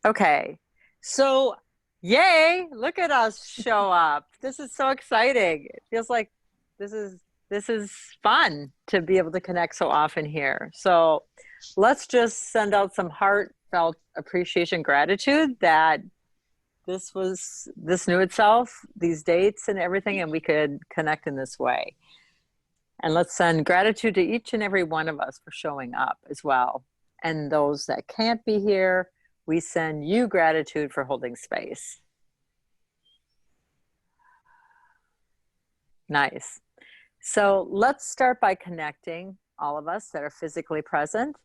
Okay. So, yay, look at us show up. This is so exciting. It feels like this is this is fun to be able to connect so often here. So, let's just send out some heartfelt appreciation gratitude that this knew itself, these dates and everything, and we could connect in this way. And let's send gratitude to each and every one of us for showing up as well. And those that can't be here, we send you gratitude for holding space. Nice. So let's start by connecting all of us that are physically present.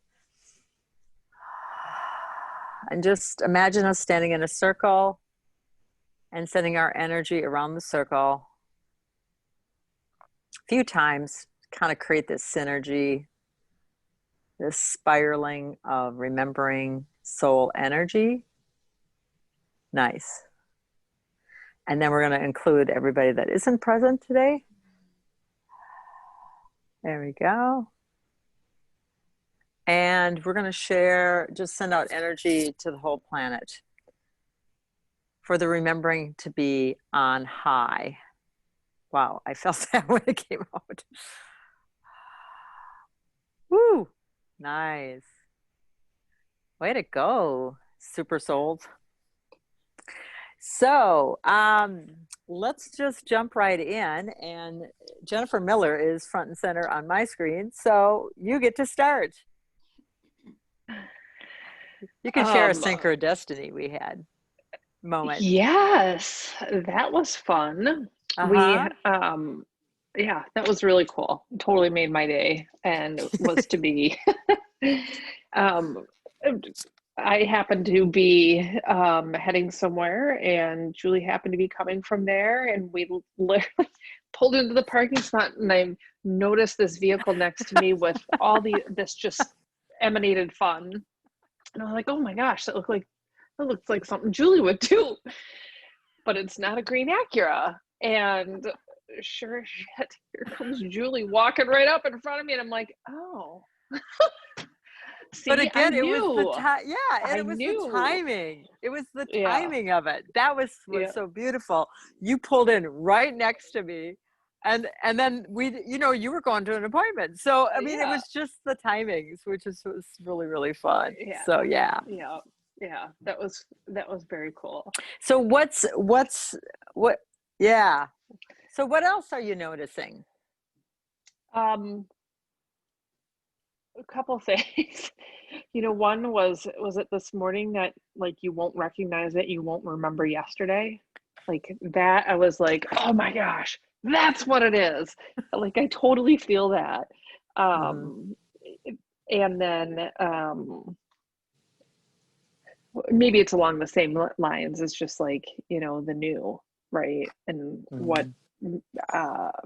And just imagine us standing in a circle and sending our energy around the circle a few times, kind of create this synergy, this spiraling of remembering soul energy. Nice. And then we're going to include everybody that isn't present today. There we go. And we're going to share, just send out energy to the whole planet for the remembering to be on high. Wow, I felt that when it came out. Woo, nice. Way to go, super souls. So let's just jump right in. And Jennifer Miller is front and center on my screen. So you get to start. You can share a Um, sync or a destiny we had moment. yes, that was fun. We, Uh-huh. yeah, that was really cool. Totally made my day and was to be. Um, I happened to be heading somewhere, and Julie happened to be coming from there, and we literally pulled into the parking spot, and I noticed this vehicle next to me with all this just emanated fun, and I was like, "Oh my gosh, that looks like something Julie would do." But it's not a green Acura. And sure as shit, here comes Julie walking right up in front of me, and I'm like, oh, But see, I again, it was the knew, time. Yeah, and I it was the knew. timing. It was the Yeah, timing of it. That was yeah, so beautiful. You pulled in right next to me, and then you were going to an appointment. So I mean, it yeah, was just the timings, which was really really fun. yeah, So yeah. yeah, yeah. That was very cool. So what? Yeah. So what else are you noticing? Um, a couple things. One was it this morning that like you won't recognize it, you won't remember yesterday? Like that, I was like, oh my gosh, that's what it is. Like I totally feel that. Hmm. Um, and then maybe it's along the same lines. It's just like, the new, right? And what Hmm.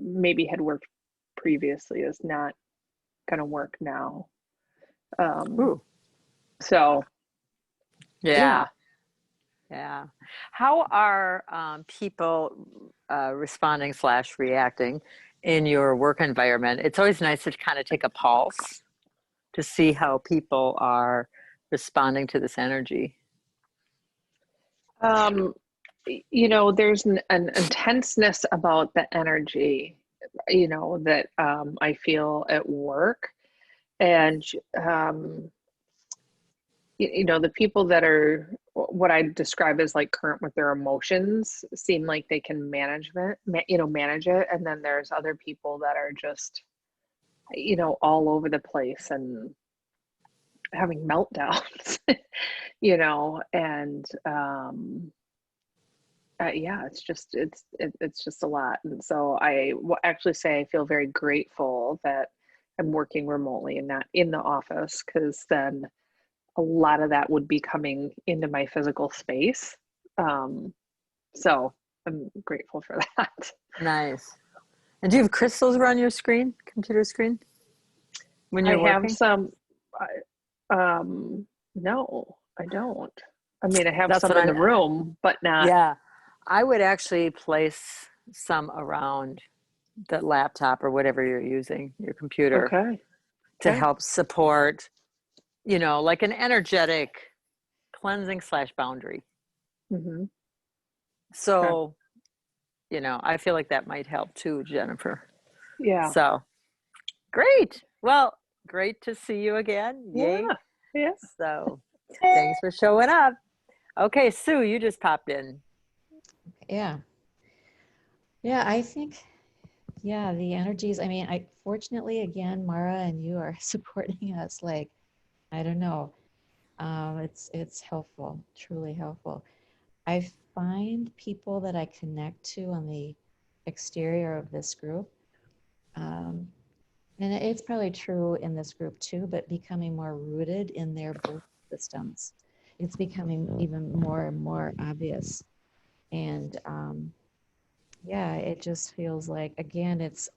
maybe had worked previously is not gonna work now. Um, Ooh. so yeah. Yeah. Yeah. How are people responding slash reacting in your work environment? It's always nice to kind of take a pulse to see how people are responding to this energy. Um, there's an intenseness about the energy, that I feel at work. And, um, the people that are what I describe as like current with their emotions seem like they can manage it. And then there's other people that are just, all over the place and having meltdowns, and yeah, it's just a lot. And so I will actually say I feel very grateful that I'm working remotely and not in the office, because then a lot of that would be coming into my physical space. Um, so I'm grateful for that. Nice. And do you have crystals around your screen, computer screen, when I you're have working? some, no, I don't. I mean, I have That's some what in the I, room, but not, yeah. I would actually place some around the laptop or whatever you're using, your computer, okay, to okay, help support, like an energetic cleansing / boundary. Hmm. So, I feel like that might help too, Jennifer. Yeah. So great. Well, great to see you again. Yeah. Yay. Yeah. So thanks for showing up. Okay, Sue, you just popped in. Yeah. Yeah, I think, yeah, the energies, I mean, fortunately, again, Mara and you are supporting us. Like, I don't know. It's helpful, truly helpful. I find people that I connect to on the exterior of this group, um, and it's probably true in this group too, but becoming more rooted in their belief systems. It's becoming even more and more obvious. And yeah, it just feels like, again, it's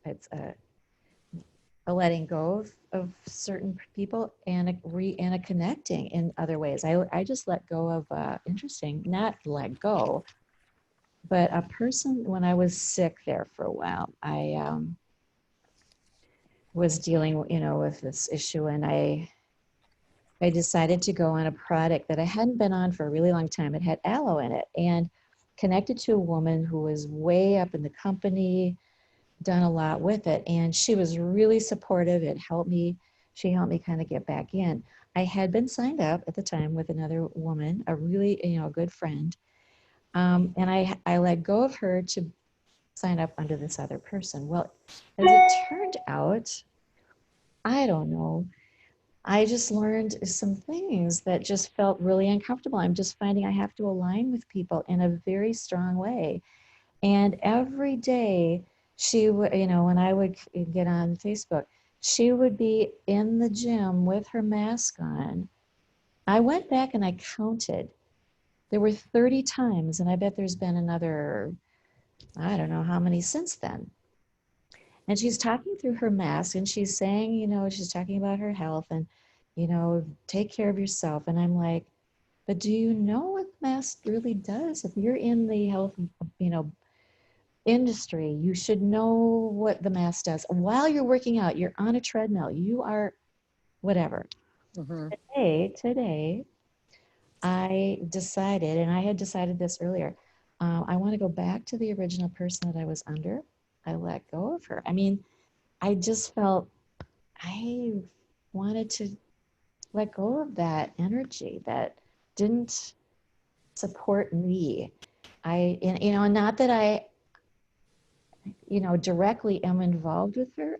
a letting go of certain people and a connecting in other ways. I just let go of interesting, not let go, but a person when I was sick there for a while. I was dealing, with this issue, and I decided to go on a product that I hadn't been on for a really long time. It had aloe in it, and connected to a woman who was way up in the company, done a lot with it, and she was really supportive. She helped me kind of get back in. I had been signed up at the time with another woman, a really, a good friend, and I let go of her to sign up under this other person. Well, as it turned out, I don't know, I just learned some things that just felt really uncomfortable. I'm just finding I have to align with people in a very strong way. And every day she would, when I would get on Facebook, she would be in the gym with her mask on. I went back and I counted. There were 30 times, and I bet there's been another, I don't know how many since then. And she's talking through her mask, and she's saying, she's talking about her health and, take care of yourself. And I'm like, but do you know what mask really does? If you're in the health, industry, you should know what the mask does. While you're working out, you're on a treadmill, you are whatever. Mm-hmm. Today, I decided, and I had decided this earlier, I want to go back to the original person that I was under. I let go of her. I mean, I just felt I wanted to let go of that energy that didn't support me. Not that I directly am involved with her.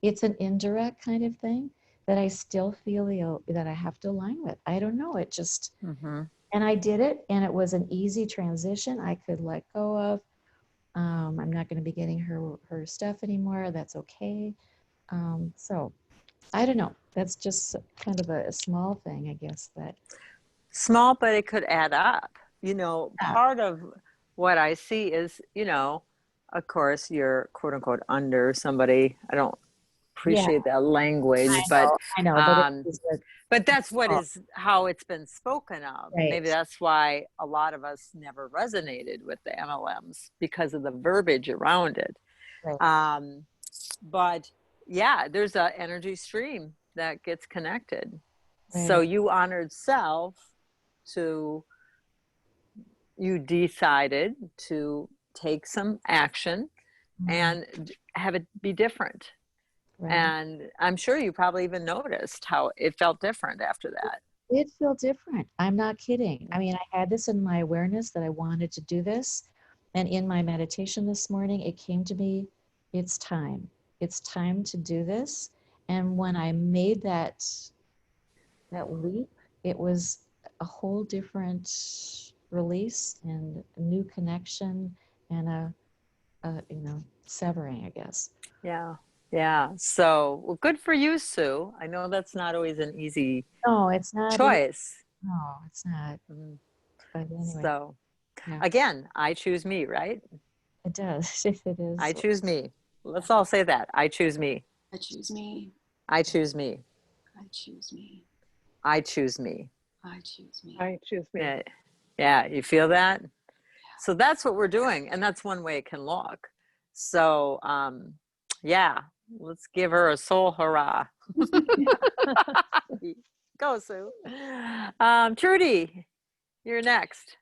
It's an indirect kind of thing that I still feel that I have to align with. I don't know. It just, Mm-hmm. and I did it, and it was an easy transition. I could let go of. I'm not going to be getting her stuff anymore. That's okay. So I don't know. That's just kind of a small thing, I guess. But Small, but it could add up. yeah, Part of what I see is, of course, you're quote unquote under somebody. I don't yeah, appreciate that language, I know, but it is what, but that's what oh, is how it's been spoken of. right, Maybe that's why a lot of us never resonated with the MLMs because of the verbiage around it. right, But yeah, there's an energy stream that gets connected. So right. you honored self to, you decided to take some action Mhm. and have it be different. Right. And I'm sure you probably even noticed how it felt different after that. It felt different. I'm not kidding. I mean, I had this in my awareness that I wanted to do this. And in my meditation this morning, it came to me, it's time. It's time to do this. And when I made that leap, it was a whole different release and a new connection and a severing, I guess. Yeah. Yeah. So, well, good for you, Sue. I know that's not always an easy No, it's not. choice. No, it's not. Mhm. But anyway, So, yeah, again, I choose me, right? it does. It I is. choose me. Let's all say that. I choose me. I choose me. I choose me. I choose me. I choose me. I choose me. I choose me. Yeah. Yeah. You feel that? Yeah. So that's what we're doing. And that's one way it can look. So, yeah, let's give her a soul hurrah. Go, Sue. Trudy. you're next.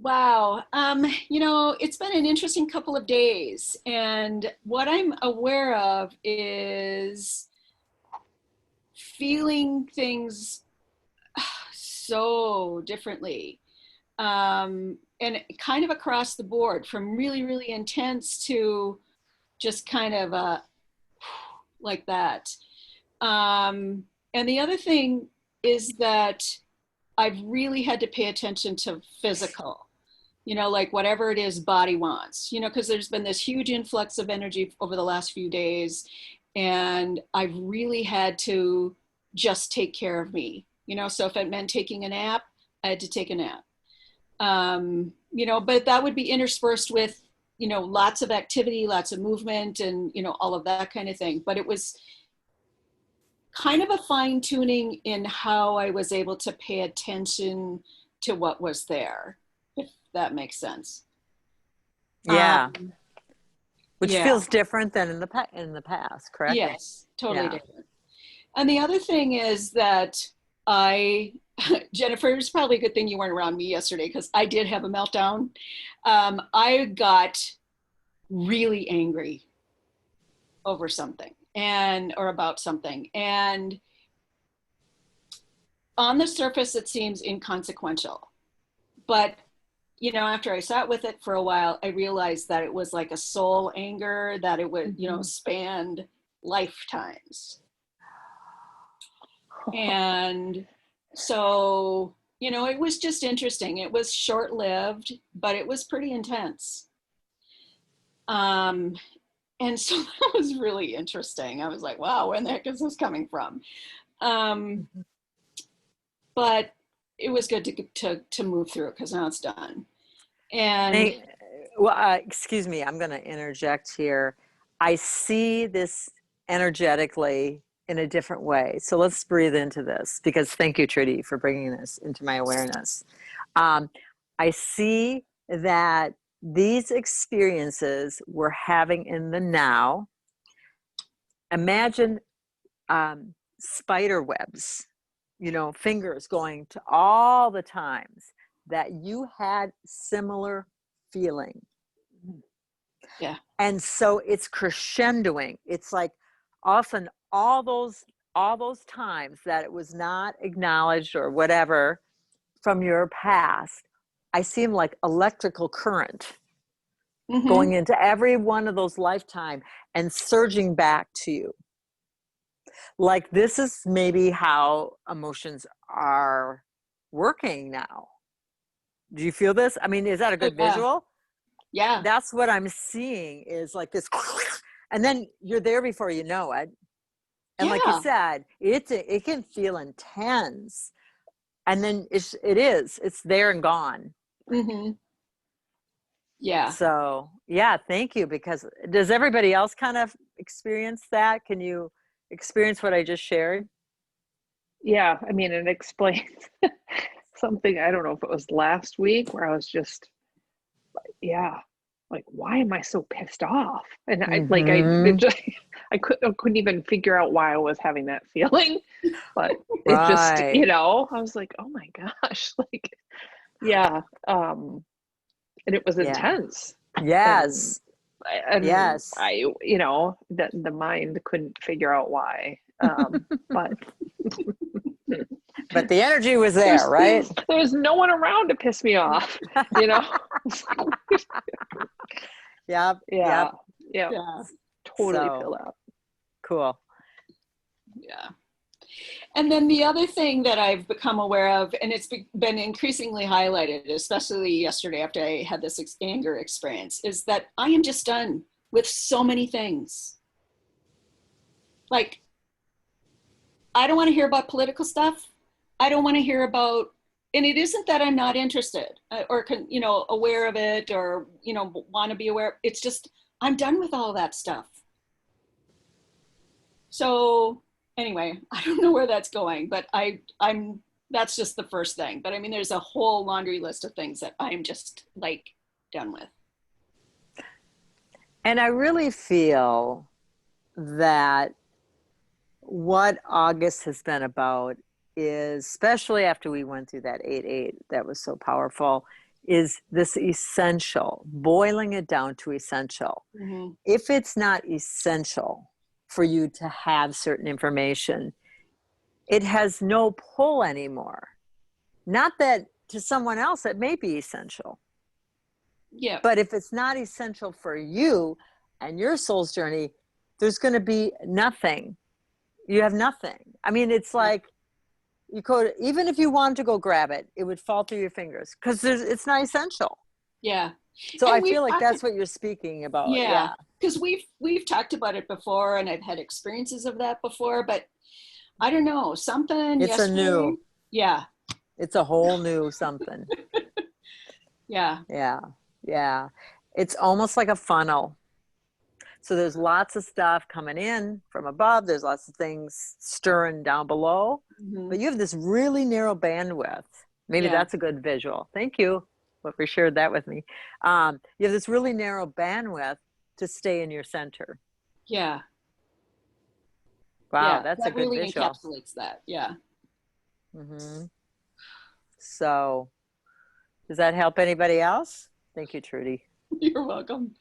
Wow. It's been an interesting couple of days, and what I'm aware of is feeling things so differently. And kind of across the board, from really, really intense to just kind of like that. And the other thing is that I've really had to pay attention to physical, like whatever it is body wants, because there's been this huge influx of energy over the last few days. And I've really had to just take care of me, so if it meant taking a nap, I had to take a nap. But that would be interspersed with, lots of activity, lots of movement, and, all of that kind of thing. But it was kind of a fine tuning in how I was able to pay attention to what was there, if that makes sense. Yeah. Which Yeah. feels different than in the past, correct? Yes, totally Yeah. different. And the other thing is that Jennifer, it's probably a good thing you weren't around me yesterday, because I did have a meltdown. I got really angry over something or about something. And on the surface, it seems inconsequential. But, after I sat with it for a while, I realized that it was like a soul anger, that it would, spanned lifetimes. And so, it was just interesting. It was short-lived, but it was pretty intense. And so that was really interesting. I was like, wow, where the heck is this coming from? But it was good to move through it, because now it's done. And Excuse me, I'm going to interject here. I see this energetically in a different way. So let's breathe into this, because thank you, Trudy, for bringing this into my awareness. I see that these experiences we're having in the now, imagine spider webs, fingers going to all the times that you had similar feeling. Yeah. And so it's crescendoing. It's like often all those times that it was not acknowledged or whatever from your past, I seem like electrical current going into every one of those lifetime and surging back to you. Like this is maybe how emotions are working now. Do you feel this? I mean, is that a good visual? Yeah. That's what I'm seeing, is like this, and then you're there before you know it. And like you said, it can feel intense, and then it's there and gone. Yeah. So yeah, thank you. Because does everybody else kind of experience that? Can you experience what I just shared? Yeah, I mean, it explains something. I don't know if it was last week where I was just, like, why am I so pissed off? And I couldn't even figure out why I was having that feeling, but it just, Right. I was like, oh my gosh, like, yeah. And it was intense. Yes. And Yes. I, that the mind couldn't figure out why. But But the energy was there, right? There's no one around to piss me off, Yep. Yeah. Totally So, feel that. Cool. Yeah. And then the other thing that I've become aware of, and it's been increasingly highlighted, especially yesterday after I had this anger experience, is that I am just done with so many things. Like, I don't want to hear about political stuff. I don't want to hear about, and it isn't that I'm not interested or, aware of it or, want to be aware. It's just, I'm done with all that stuff. So anyway, I don't know where that's going, but that's just the first thing. But I mean, there's a whole laundry list of things that I'm just like done with. And I really feel that what August has been about is, especially after we went through that 8-8, that was so powerful, is this essential, boiling it down to essential. Mhm. If it's not essential for you to have certain information, it has no pull anymore. Not that to someone else it may be essential, Yeah. but if it's not essential for you and your soul's journey, there's going to be nothing. You have nothing. I mean, it's like you could, even if you wanted to go grab it, it would fall through your fingers because it's not essential. Yeah. So And I we've feel like talked that's what you're speaking about. Yeah, Yeah. because we've talked about it before, and I've had experiences of that before. But I don't know, something It's a yesterday. new. Yeah, It's a whole new something. yeah, Yeah. Yeah. It's almost like a funnel. So there's lots of stuff coming in from above. There's lots of things stirring down below. mhm, But you have this really narrow bandwidth. Maybe Yeah. that's a good visual. Thank you. Whoever shared that with me. You have this really narrow bandwidth to stay in your center. yeah. Wow, Yeah, that's a that good really visual. encapsulates that. Yeah. Hmm. So, does that help anybody else? Thank you, Trudy. You're welcome.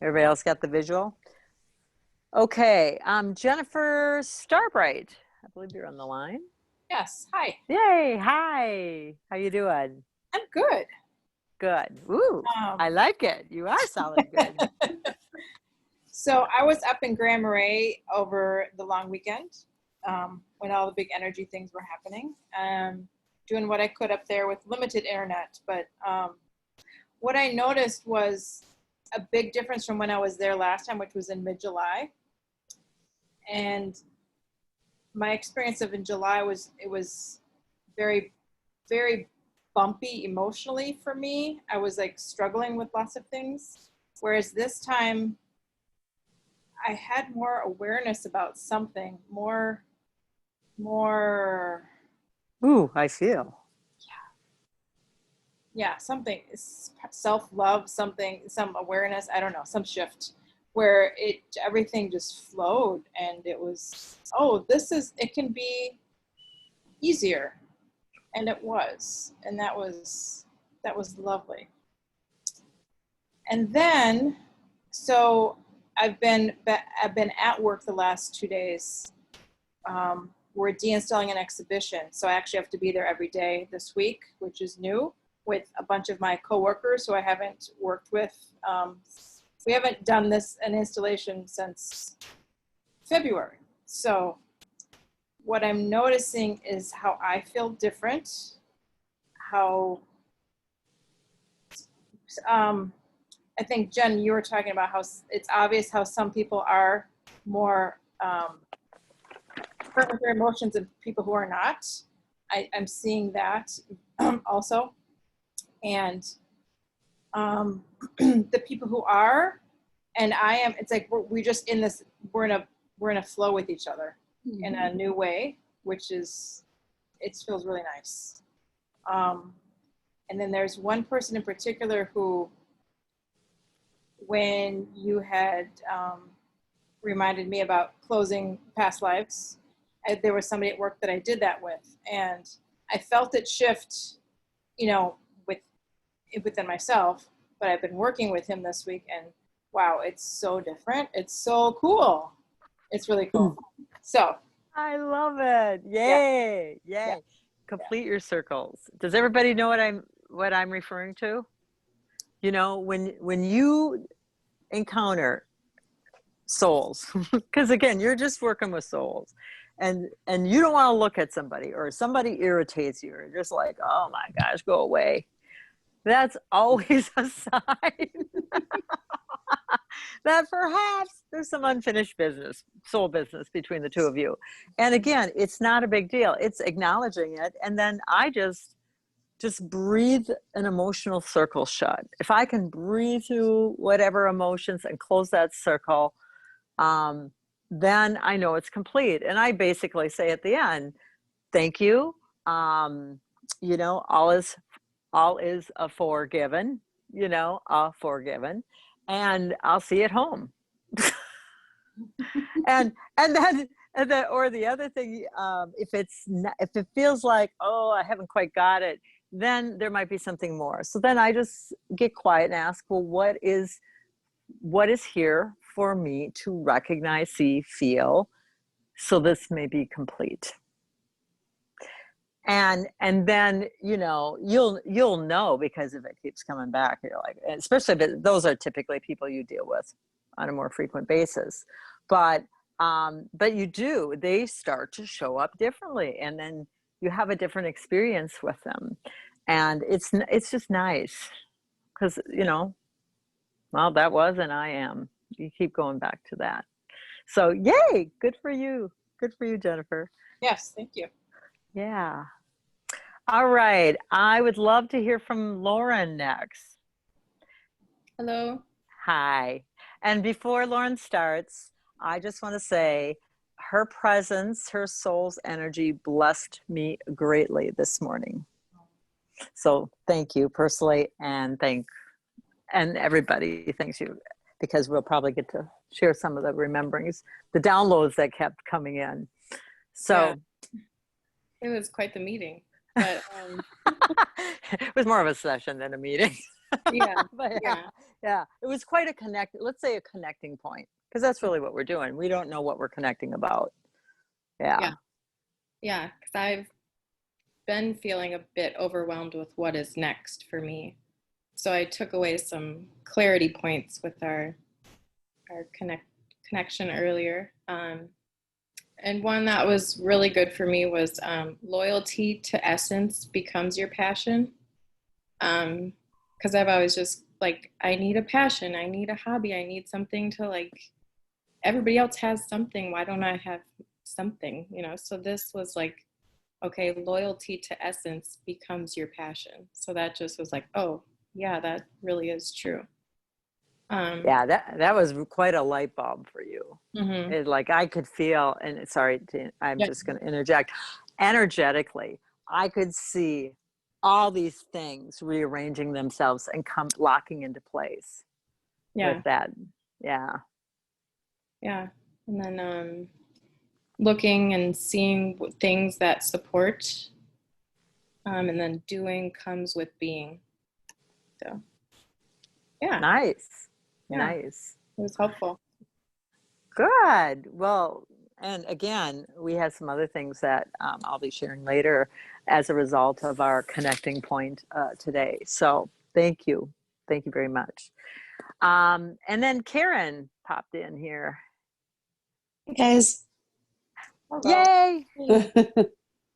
Everybody else got the visual? Okay, Jennifer Starbright. I believe you're on the line. Yes. Hi. Yay! Hi. How you doing? I'm good. Good. Ooh, I like it. You are solid good. So I was up in Grand Marais over the long weekend when all the big energy things were happening. Doing what I could up there with limited internet. But what I noticed was a big difference from when I was there last time, which was in mid-July. And my experience of in July was, it was very, very bumpy emotionally for me. I was like struggling with lots of things. Whereas this time I had more awareness about something, more, Ooh, I feel. yeah, something, self-love, something, some awareness, I don't know, some shift where everything just flowed and it was, oh, it can be easier. And it was, and that was lovely. And then, so I've been at work the last 2 days. We're de-installing an exhibition, so I actually have to be there every day this week, which is new, with a bunch of my coworkers who I haven't worked with. We haven't done an installation since February. So what I'm noticing is how I feel different, how I think, Jen, you were talking about how it's obvious how some people are more hurt with their emotions and people who are not. I'm seeing that also. And the people who are, and I am, it's like we're just in this, we're in a flow with each other in a new way, which is, it feels really nice. And then there's one person in particular who, when you had reminded me about closing past lives, there was somebody at work that I did that with, and I felt it shift, within myself, but I've been working with him this week, and wow, it's so different. It's so cool. It's really cool. So I love it. Yay. Yeah. Yay. Complete your circles. Does everybody know what I'm referring to? When you encounter souls, because again, you're just working with souls, and you don't want to look at somebody, or somebody irritates you, or just like, oh my gosh, go away. That's always a sign that perhaps there's some unfinished business, soul business between the two of you. And again, it's not a big deal. It's acknowledging it. And then I just breathe an emotional circle shut. If I can breathe through whatever emotions and close that circle, then I know it's complete. And I basically say at the end, thank you. All is a forgiven, forgiven, and I'll see you at home. and And then, or the other thing, if if it feels like, oh, I haven't quite got it, then there might be something more. So then I just get quiet and ask, well, what is here for me to recognize, see, feel, so this may be complete. And then, you know, you'll know, because if it keeps coming back, you're like, especially if those are typically people you deal with on a more frequent basis. But they start to show up differently, and then you have a different experience with them, and it's just nice, because, you know, well, that was and I am. You keep going back to that. So yay, good for you, Jennifer. Yes, thank you. Yeah. All right. I would love to hear from Lauren next. Hello. Hi. And before Lauren starts, I just want to say her presence, her soul's energy blessed me greatly this morning. So thank you personally, and everybody thanks you, because we'll probably get to share some of the rememberings, the downloads that kept coming in. So it was quite the meeting, but it was more of a session than a meeting. yeah, But yeah, it was quite a connecting point, because that's really what we're doing. We don't know what we're connecting about. Yeah, because I've been feeling a bit overwhelmed with what is next for me. So I took away some clarity points with our connection earlier. And one that was really good for me was loyalty to essence becomes your passion. Because I've always just like, I need a passion, I need a hobby, I need something to, like, everybody else has something, why don't I have something, you know? So this was like, okay, loyalty to essence becomes your passion. So that just was like, oh yeah, that really is true. Yeah, that was quite a light bulb for you. Mm-hmm. It, like, I could feel, and sorry, I'm just going to interject, energetically, I could see all these things rearranging themselves and locking into place. Yeah. With that. Yeah. Yeah. And then looking and seeing things that support, and then doing comes with being. So yeah. Nice. Yeah. Nice. It was helpful. Good. Well, and again, we have some other things that I'll be sharing later as a result of our connecting point today. So thank you. Thank you very much. And then Karen popped in here. Hey guys. Yay!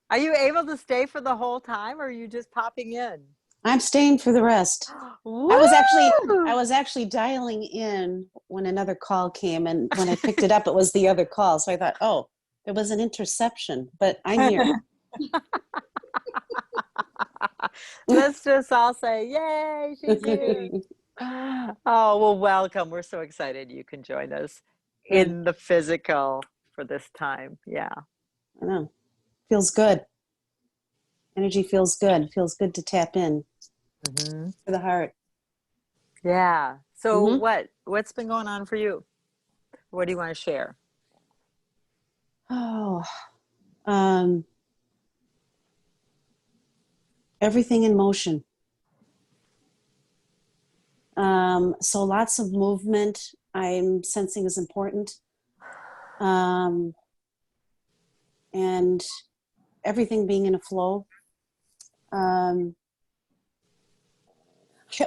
Are you able to stay for the whole time, or are you just popping in? I'm staying for the rest. I was actually dialing in when another call came, and when I picked it up, it was the other call. So I thought, oh, it was an interception, but I'm here. Let's just all say, yay, she's here. Oh, well, welcome. We're so excited you can join us in the physical for this time. Yeah. I know. Feels good. Energy feels good. Feels good to tap in for the heart. Yeah. So what's been going on for you? What do you want to share? Oh, everything in motion. So lots of movement I'm sensing is important. And everything being in a flow.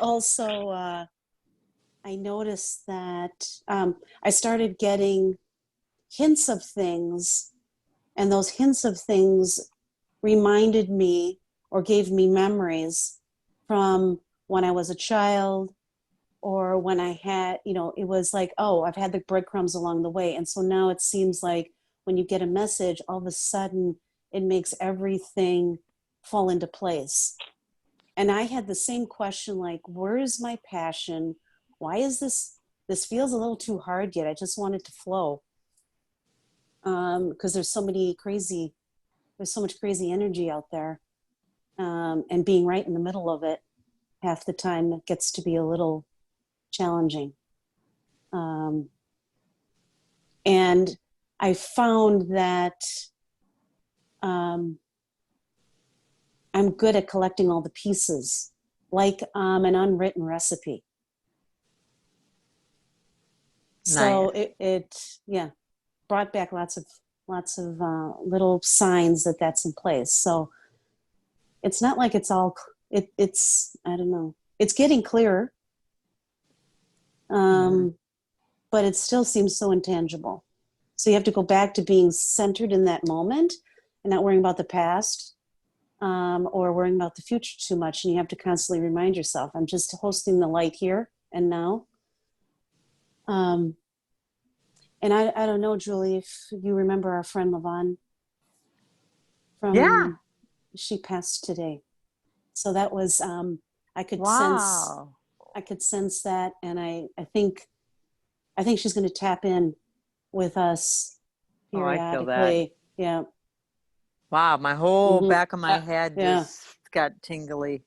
Also, I noticed that I started getting hints of things, and those hints of things reminded me or gave me memories from when I was a child, or when I had, it was like, oh, I've had the breadcrumbs along the way. And so now it seems like when you get a message, all of a sudden it makes everything fall into place. And I had the same question, like, where is my passion? Why is this feels a little too hard yet? I just want it to flow. Because there's so much crazy energy out there. And being right in the middle of it, half the time it gets to be a little challenging. And I found that I'm good at collecting all the pieces, like an unwritten recipe. So it brought back lots of little signs that that's in place. So it's not like it's all it's I don't know. It's getting clearer, but it still seems so intangible. So you have to go back to being centered in that moment and not worrying about the past or worrying about the future too much. And you have to constantly remind yourself, I'm just hosting the light here and now. And I don't know, Julie, if you remember our friend Levon from, she passed today. So that was, I could sense that. And I think she's going to tap in with us periodically. I feel that. Yeah. Wow. My whole back of my head yeah. just got tingly.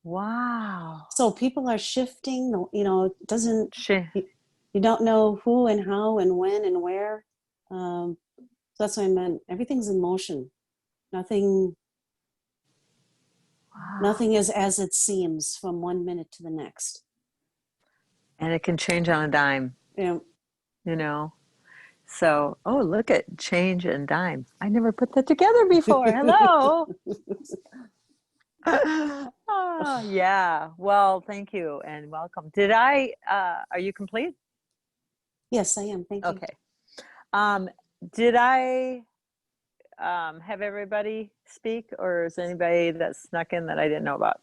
Wow. So people are shifting, you know, it doesn't, you don't know who and how and when and where. So that's what I meant. Everything's in motion. Nothing is as it seems from 1 minute to the next. And it can change on a dime. Yeah. You know? So, oh, look at change and dime. I never put that together before. Hello. Oh, yeah. Well, thank you and welcome. Are you complete? Yes, I am. Thank you. Okay. Did I have everybody speak, or is anybody that snuck in that I didn't know about?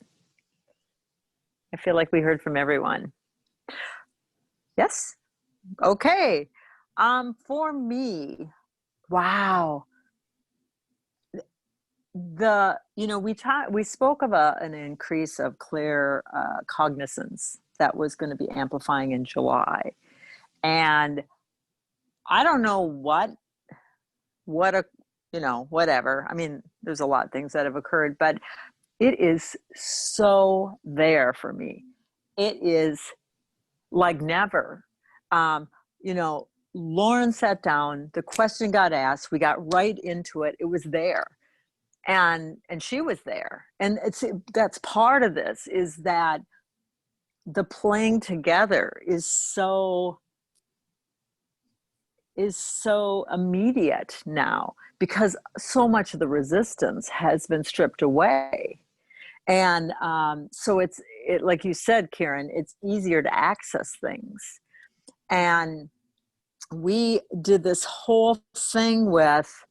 I feel like we heard from everyone. Yes? Okay. For me, wow. We spoke of an increase of clear cognizance that was going to be amplifying in July. And I don't know whatever. I mean, there's a lot of things that have occurred, but it is so there for me. It is like never. Lauren sat down, the question got asked, we got right into it. It was there. And she was there. And that's part of this, is that the playing together is so immediate now, because so much of the resistance has been stripped away. And so it's like you said, Karen, it's easier to access things. And we did this whole thing with,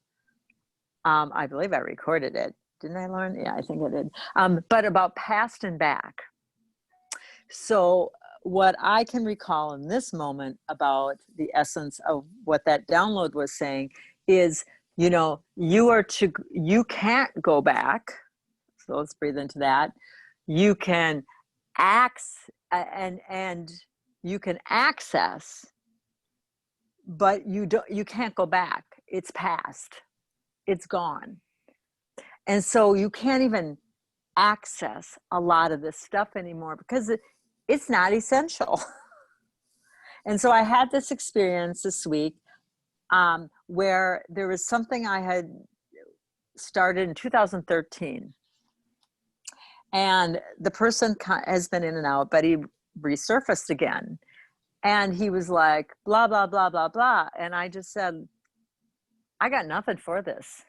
I believe I recorded it. Didn't I, Lauren? Yeah, I think I did. But about past and back. So what I can recall in this moment about the essence of what that download was saying is, you can't go back. So let's breathe into that. You can and you can access, but you can't go back. It's past. It's gone. And so you can't even access a lot of this stuff anymore because it's not essential. And so I had this experience this week where there was something I had started in 2013. And the person has been in and out, but he resurfaced again. And he was like, blah, blah, blah, blah, blah. And I just said, I got nothing for this.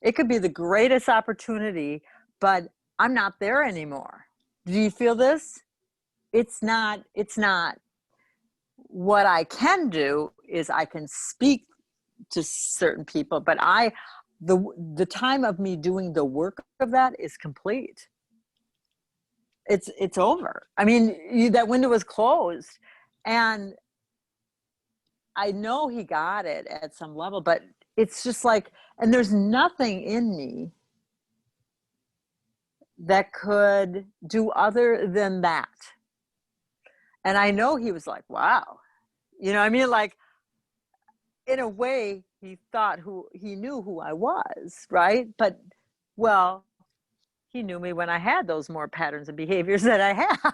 It could be the greatest opportunity, but I'm not there anymore. Do you feel this? It's not. What I can do is I can speak to certain people, but the time of me doing the work of that is complete. It's over. I mean, that window was closed, and I know he got it at some level, but it's just like, and there's nothing in me that could do other than that. And I know he was like, wow. I mean, like, in a way, he knew who I was, right? But, well, he knew me when I had those more patterns and behaviors that I had,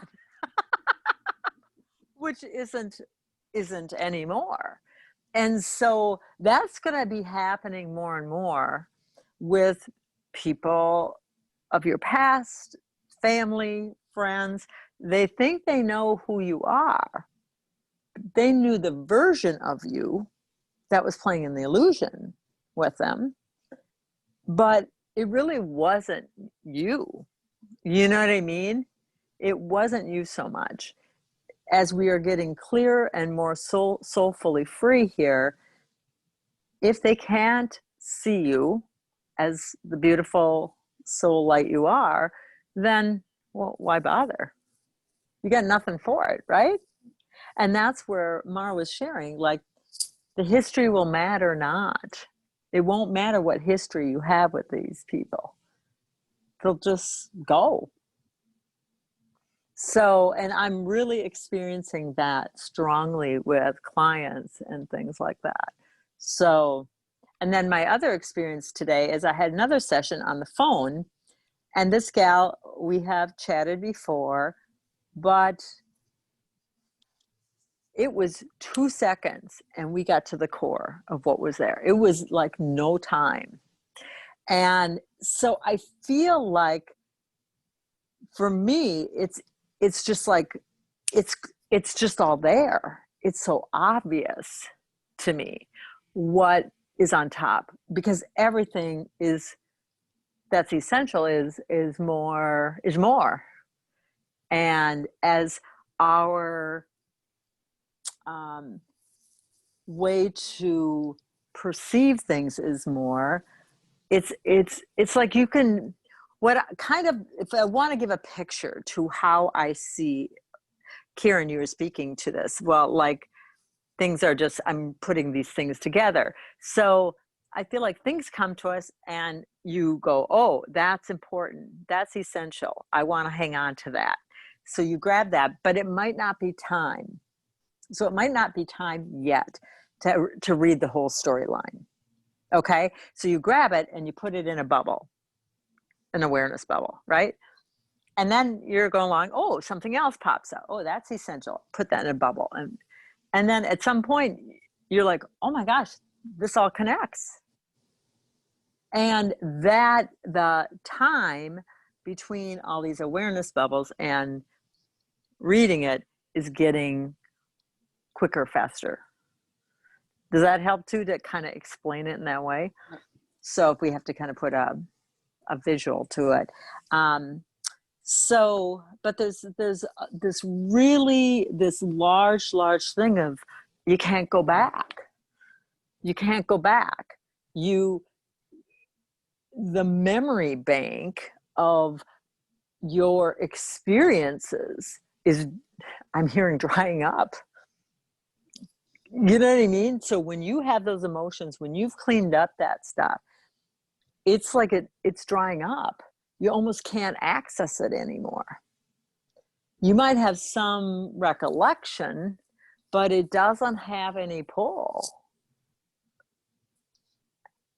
which isn't anymore. And so that's going to be happening more and more with people of your past, family, friends. They think they know who you are. They knew the version of you that was playing in the illusion with them, but it really wasn't you. You know what I mean? It wasn't you so much. As we are getting clearer and more soulfully free here, if they can't see you as the beautiful soul light you are, then, well, why bother? You got nothing for it, right? And that's where Mara was sharing, like, the history will matter not. It won't matter what history you have with these people. They'll just go. So, and I'm really experiencing that strongly with clients and things like that. So, and then my other experience today is I had another session on the phone, and this gal, we have chatted before, but it was 2 seconds and we got to the core of what was there. It was like no time. And so I feel like for me, it's just like, it's just all there. It's so obvious to me what is on top, because everything that's essential is more. And as our way to perceive things is more, it's like you can, if I want to give a picture to how I see, Karen, you were speaking to this, well, like, things are just, I'm putting these things together. So I feel like things come to us and you go, oh, that's important, that's essential, I want to hang on to that. So you grab that, but it might not be time. So it might not be time yet to read the whole storyline. Okay, so you grab it and you put it in a bubble, an awareness bubble, right? And then you're going along, oh, something else pops up. Oh, that's essential. Put that in a bubble. And then at some point, you're like, oh my gosh, this all connects. And that the time between all these awareness bubbles and reading it is getting quicker, faster. Does that help too, to kind of explain it in that way? So if we have to kind of put a visual to it. So, but there's this large thing of, you can't go back. You can't go back. The memory bank of your experiences is, I'm hearing, drying up. You know what I mean? So when you have those emotions, when you've cleaned up that stuff, it's like it's drying up. You almost can't access it anymore. You might have some recollection, but it doesn't have any pull.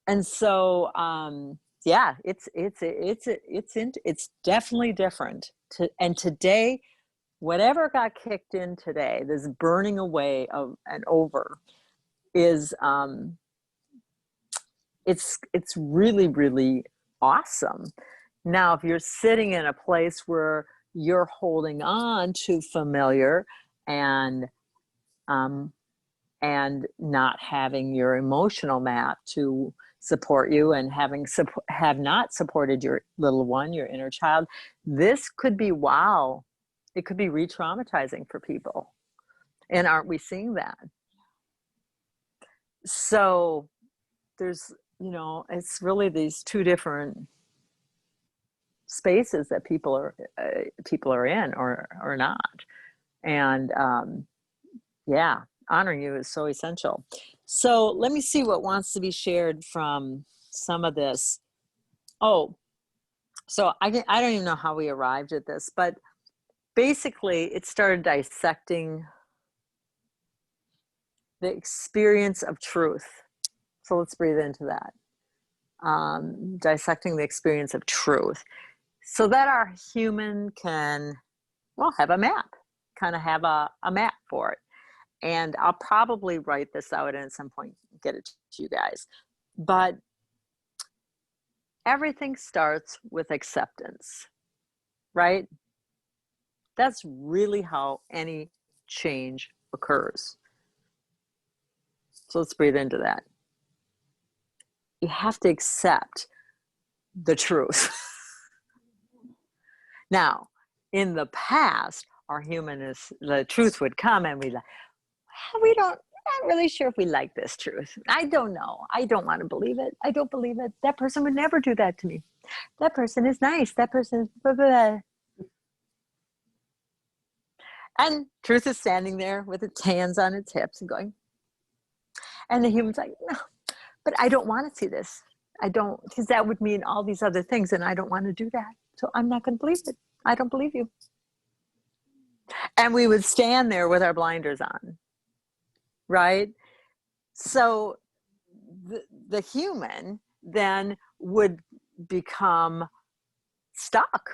And so, yeah, it's definitely different. And today, whatever got kicked in today, this burning away of and over, is it's really, really awesome. Now, if you're sitting in a place where you're holding on to familiar and not having your emotional map to support you, and have not supported your little one, your inner child, this could be, wow, it could be re-traumatizing for people. And aren't we seeing that? So there's, it's really these two different spaces that people are in or not. And yeah, honoring you is so essential. So let me see what wants to be shared from some of this. Oh, so I don't even know how we arrived at this, but basically it started dissecting the experience of truth. So let's breathe into that. Dissecting the experience of truth, so that our human can, well, have a map, kind of have a map for it. and I'll probably write this out and at some point get it to you guys. But everything starts with acceptance, right? That's really how any change occurs. So let's breathe into that. You have to accept the truth. Now, in the past, the truth would come and we'd like, we're not really sure if we like this truth. I don't know. I don't want to believe it. I don't believe it. That person would never do that to me. That person is nice. That person is blah, blah, blah. And truth is standing there with its hands on its hips and going, and the human's like, no, but I don't want to see this. I don't, because that would mean all these other things and I don't want to do that. So I'm not going to believe it. I don't believe you. And we would stand there with our blinders on, right? So the human then would become stuck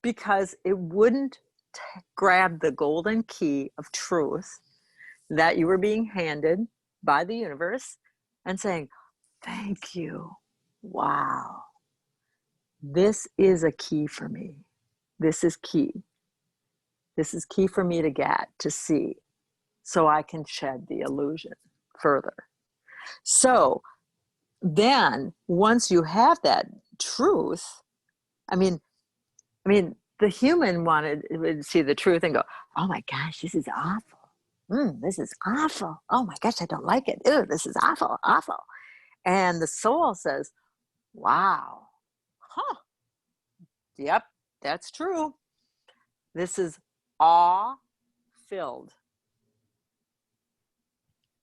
because it wouldn't grab the golden key of truth that you were being handed by the universe and saying, thank you. Wow. This is a key for me. This is key. This is key for me to get, to see, so I can shed the illusion further. So then once you have that truth, I mean, the human would see the truth and go, oh my gosh, this is awful. This is awful. Oh my gosh, I don't like it. Ew, this is awful, awful. And the soul says, wow, huh, yep, that's true. This is awe-filled.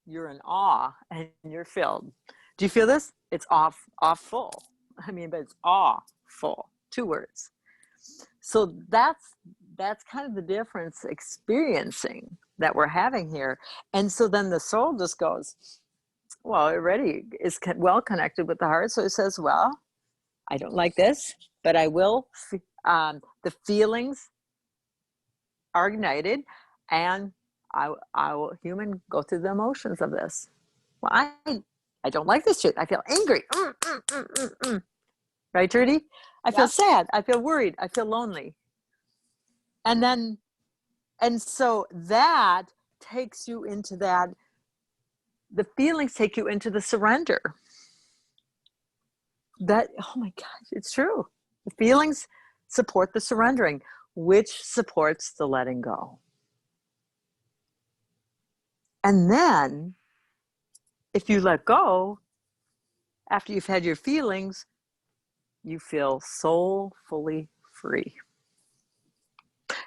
You're in awe and you're filled. Do you feel this? It's awful. But it's awful. 2 words. So that's kind of the difference experiencing that we're having here. And so then the soul just goes, well, it already is well connected with the heart. So it says, well, I don't like this, but I will, the feelings are ignited and I will go through the emotions of this. Well, I don't like this shit. I feel angry. Right, Trudy? I feel sad. I feel worried. I feel lonely. And so that takes you into that, the feelings take you into the surrender. That, oh my gosh, it's true. The feelings support the surrendering, which supports the letting go. And then, if you let go, after you've had your feelings, you feel soulfully free.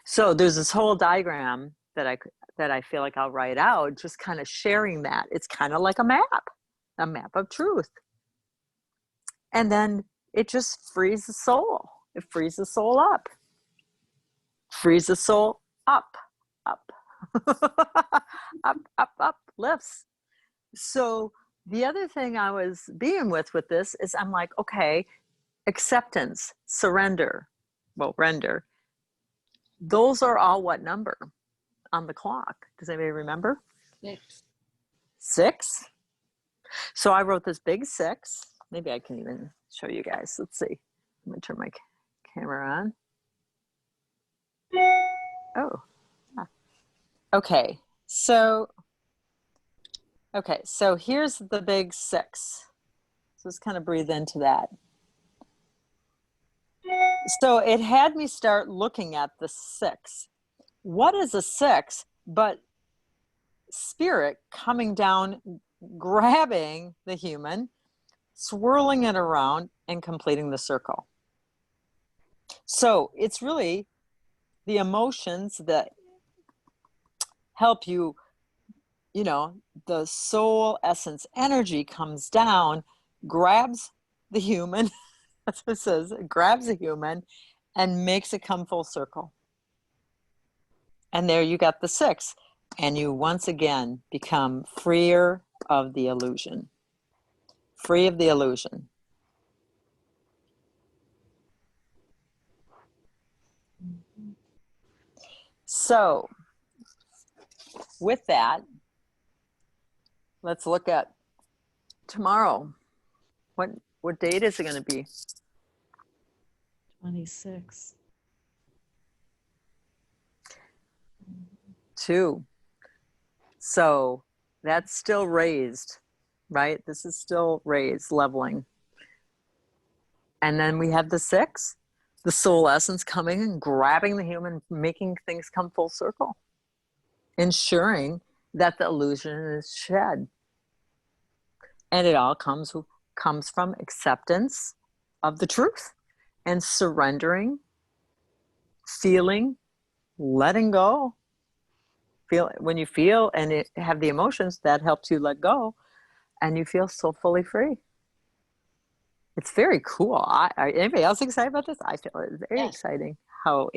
So there's this whole diagram that I feel like I'll write out, just kind of sharing that. It's kind of like a map of truth. And then it just frees the soul. It frees the soul up. Frees the soul up, up, up, lifts. So the other thing I was being with this is I'm like, okay, acceptance, surrender, render. Those are all what number on the clock? Does anybody remember? 6. 6? So I wrote this big 6. Maybe I can even show you guys. Let's see. I'm going to turn my camera on. Oh. Okay. So here's the big 6. So let's kind of breathe into that. So it had me start looking at the 6. What is a 6 but spirit coming down, grabbing the human, swirling it around, and completing the circle? So it's really the emotions that help you, the soul essence energy comes down, grabs the human, that's what it says, it grabs the human and makes it come full circle. And there you got the 6. And you once again become freer of the illusion. Free of the illusion. So with that, let's look at tomorrow. What date is it going to be? 26. 2. So that's still raised, right? This is still raised, leveling. And then we have the 6, the soul essence coming and grabbing the human, making things come full circle, ensuring that the illusion is shed. And it all comes from acceptance of the truth and surrendering, feeling, letting go. When you feel and have the emotions, that helps you let go, and you feel so fully free. It's very cool. Anybody else excited about this? I feel it's very exciting how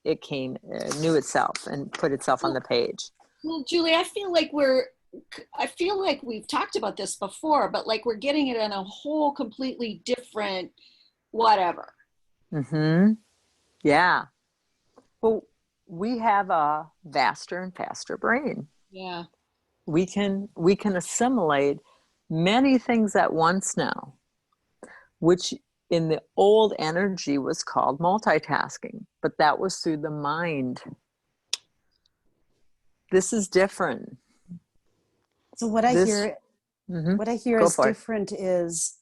it came, knew itself and put itself on the page. Well, Julie, I feel like we've talked about this before, but like we're getting it in a whole completely different whatever. Mm-hmm. Yeah. Well, we have a vaster and faster brain. Yeah. We can assimilate many things at once now, which in the old energy was called multitasking, but that was through the mind. This is different. So what I hear Go is for it. different is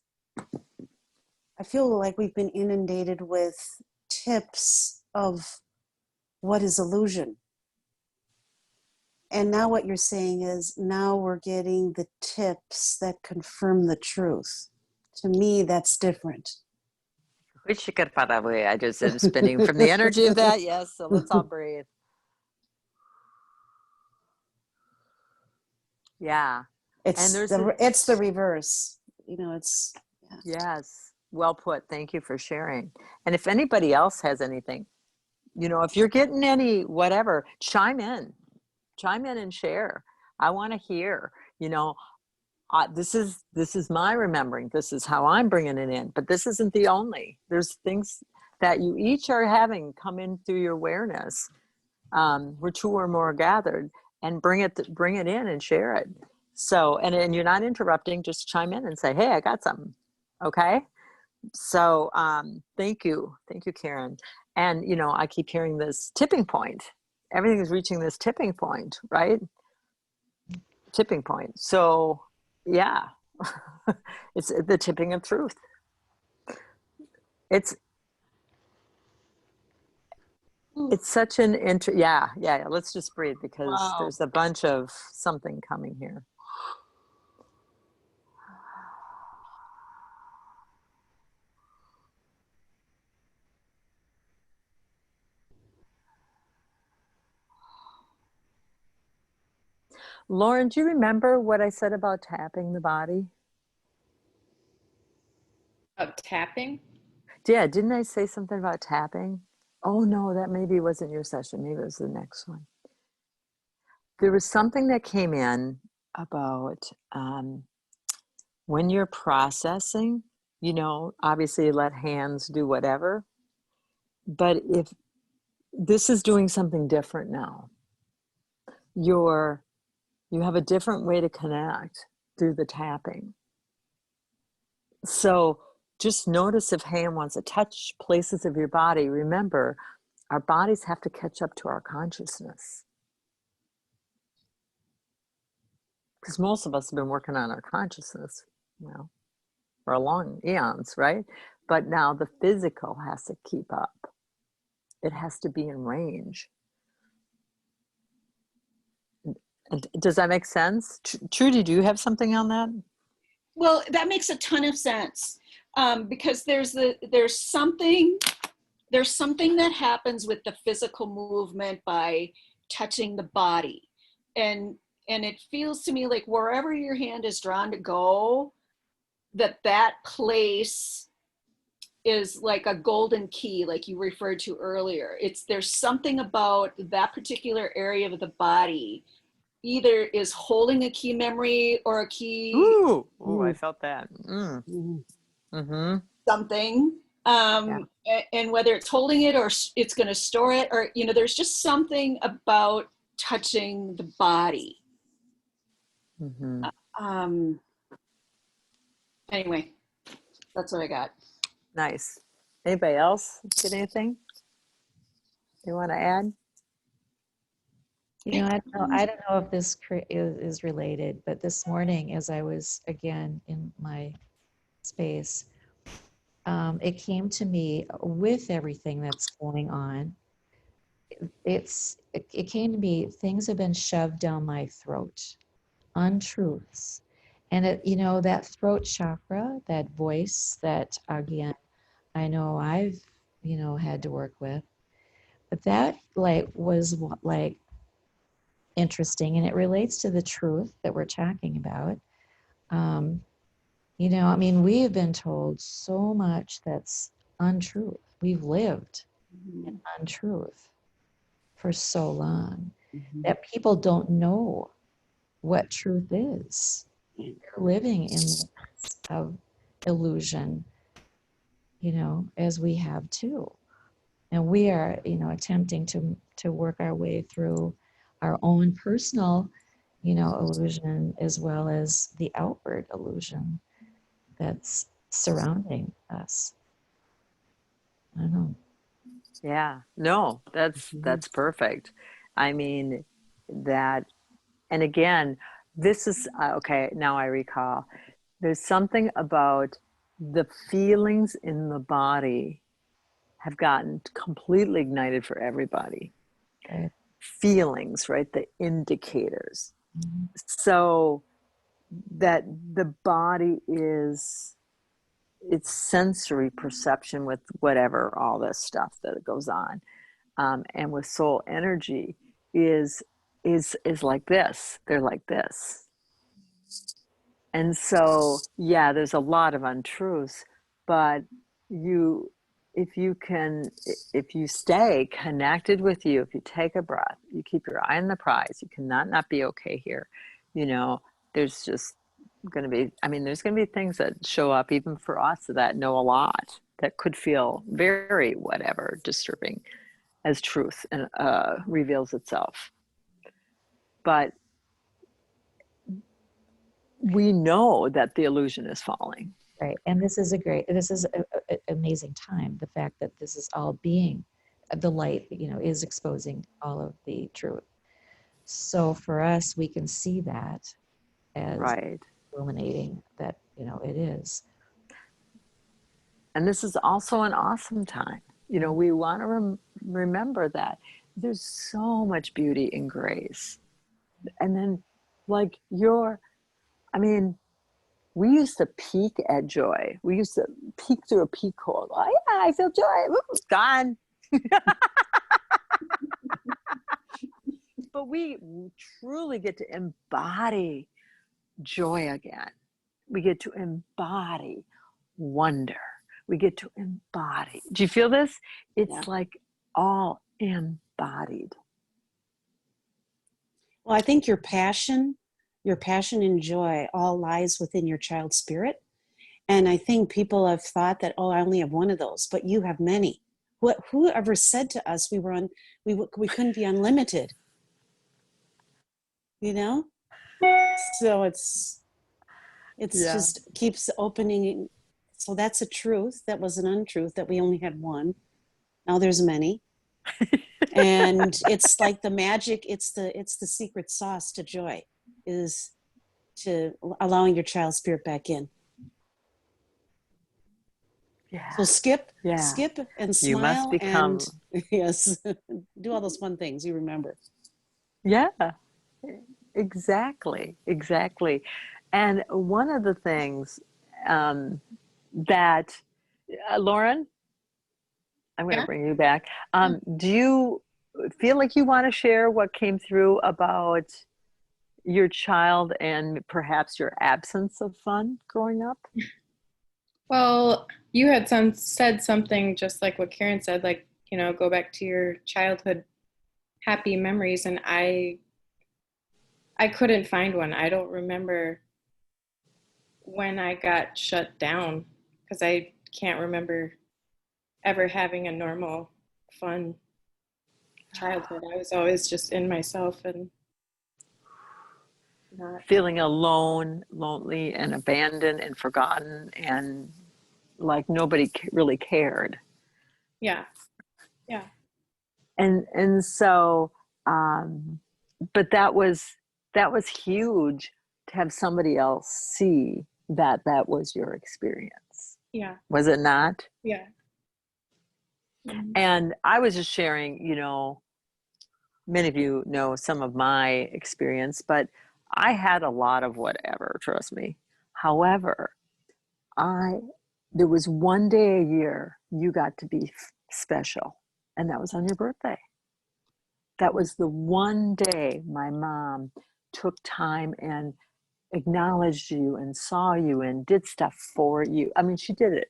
I feel like we've been inundated with tips of what is illusion. And now what you're saying is now we're getting the tips that confirm the truth. To me, that's different. I just am spinning from the energy of that. Yes, so let's all breathe. Yeah. It's the reverse. You know, it's Yes. Well put. Thank you for sharing. And if anybody else has anything, if you're getting any whatever, chime in and share. I want to hear, this is my remembering. This is how I'm bringing it in, but this isn't the only. There's things that you each are having come in through your awareness, where 2 or more are gathered, and bring it in and share it. So, and you're not interrupting, just chime in and say, hey, I got something. Okay. So, thank you, Karen. And, I keep hearing this tipping point. Everything is reaching this tipping point, right? Tipping point. So, yeah, it's the tipping of truth. It's such an yeah. Let's just breathe because there's a bunch of something coming here. Lauren, do you remember what I said about tapping the body? Tapping? Yeah, didn't I say something about tapping? Oh no, that maybe wasn't your session. Maybe it was the next one. There was something that came in about when you're processing, obviously let hands do whatever. But if this is doing something different now, you have a different way to connect through the tapping. So just notice if hand wants to touch places of your body. Remember, our bodies have to catch up to our consciousness. Because most of us have been working on our consciousness, for a long eons, right? But now the physical has to keep up. It has to be in range. Does that make sense? Trudy, do you have something on that? Well, that makes a ton of sense, because there's something that happens with the physical movement by touching the body, and it feels to me like wherever your hand is drawn to go, that place is like a golden key, like you referred to earlier. There's something about that particular area of the body either is holding a key memory or a key. Ooh, I felt that. Mm-hmm. Something. And whether it's holding it or it's going to store it, or, there's just something about touching the body. Mhm. Um, anyway, that's what I got. Nice. Anybody else get anything they want to add? You know, I don't know if this is related, but this morning, as I was again in my space, it came to me with everything that's going on. It came to me, things have been shoved down my throat, untruths. And that throat chakra, that voice that again, I know I've, had to work with, but that was interesting, and it relates to the truth that we're talking about. Um, I mean, we have been told so much that's untruth. We've lived in untruth for so long that people don't know what truth is. They're living in the midst of illusion, as we have too. And we are, attempting to work our way through our own personal, illusion, as well as the outward illusion that's surrounding us. I don't know. Yeah. No, that's perfect. I mean, that, and again, this is okay, now I recall. There's something about the feelings in the body have gotten completely ignited for everybody. Right. Feelings, right? The indicators. Mhm. So that the body is, it's sensory perception with whatever, all this stuff that goes on. And with soul energy is like this. They're like this. And so, yeah, there's a lot of untruths, but you, if you stay connected with you, if you take a breath, you keep your eye on the prize, you cannot not be okay here. There's just going to be, I mean, there's going to be things that show up even for us that know a lot that could feel very, whatever, disturbing as truth and reveals itself. But we know that the illusion is falling. Right. And this is an amazing time. The fact that this is all being, the light, is exposing all of the truth. So for us, we can see that as Right. illuminating that, it is. And this is also an awesome time. We want to remember that there's so much beauty in grace. And then, like, I mean, we used to peek at joy. We used to peek through a peek hole. Oh, yeah, I feel joy. Ooh, it's gone. But we truly get to embody joy again. We get to embody wonder. We get to embody. Do you feel this? It's like all embodied. Well, I think your passion and joy all lies within your child's spirit. And I think people have thought that, oh, I only have one of those, but you have many. Whoever said to us we couldn't be unlimited? So it's just keeps opening. So that's a truth. That was an untruth, that we only had one. Now there's many. And it's like the magic, it's the secret sauce to joy, is to allowing your child's spirit back in. Yeah. So skip and smile. You must become. And yes, do all those fun things you remember. Yeah, exactly. And one of the things that, Lauren, I'm going to bring you back. Do you feel like you want to share what came through about your child and perhaps your absence of fun growing up? Well, you had said something just like what Karen said, like, go back to your childhood happy memories. And I couldn't find one. I don't remember when I got shut down, because I can't remember ever having a normal, fun childhood. I was always just in myself and not. Feeling alone, lonely, and abandoned and forgotten, and like nobody really cared. Yeah. Yeah. And so, but that was huge to have somebody else see that that was your experience. Yeah. Was it not? Yeah. Mhm. And I was just sharing, you know, many of you know some of my experience, but I had a lot of whatever, trust me. However, there was one day a year you got to be special, and that was on your birthday. That was the one day my mom took time and acknowledged you and saw you and did stuff for you. I mean, she did it,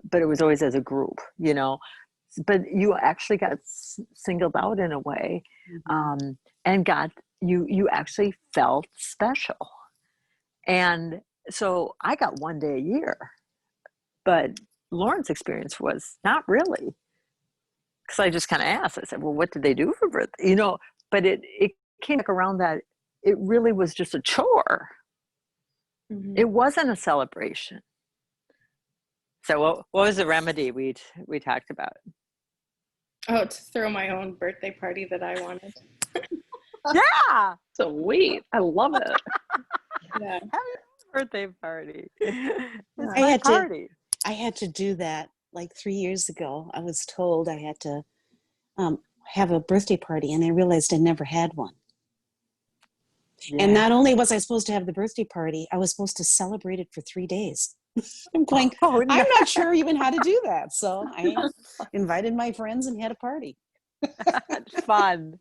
but it was always as a group, you know. But you actually got singled out in a way, and got you actually felt special. And so I got one day a year, but Lauren's experience was not really, because I just kind of asked. I said, "Well, what did they do for birthday?" You know, but it came back around that it really was just a chore. Mhm. It wasn't a celebration. So what was the remedy we talked about? Oh, to throw my own birthday party that I wanted. Yeah, Sweet. I love it. Yeah. have your birthday party. It's I my had to- party. I had to do that like 3 years ago. I was told I had to have a birthday party, and I realized I never had one. And not only was I supposed to have the birthday party, I was supposed to celebrate it for 3 days. I'm going, Oh, no. I'm not sure even how to do that. So I invited my friends and had a party. fun.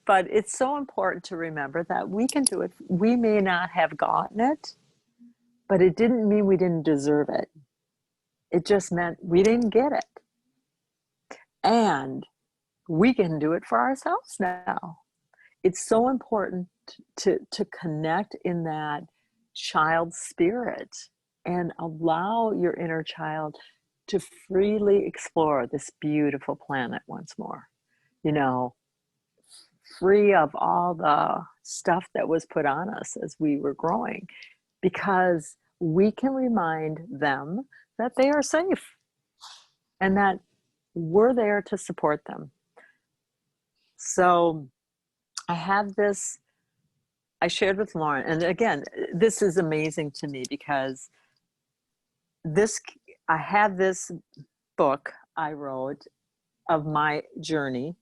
But it's so important to remember that we can do it. We may not have gotten it, but it didn't mean we didn't deserve it. It just meant we didn't get it. And we can do it for ourselves now. It's so important to connect in that child spirit and allow your inner child to freely explore this beautiful planet once more. You know, free of all the stuff that was put on us as we were growing, because we can remind them that they are safe and that we're there to support them. So I have this, I shared with Lauren, and again, this is amazing to me because I had this book I wrote of my journey,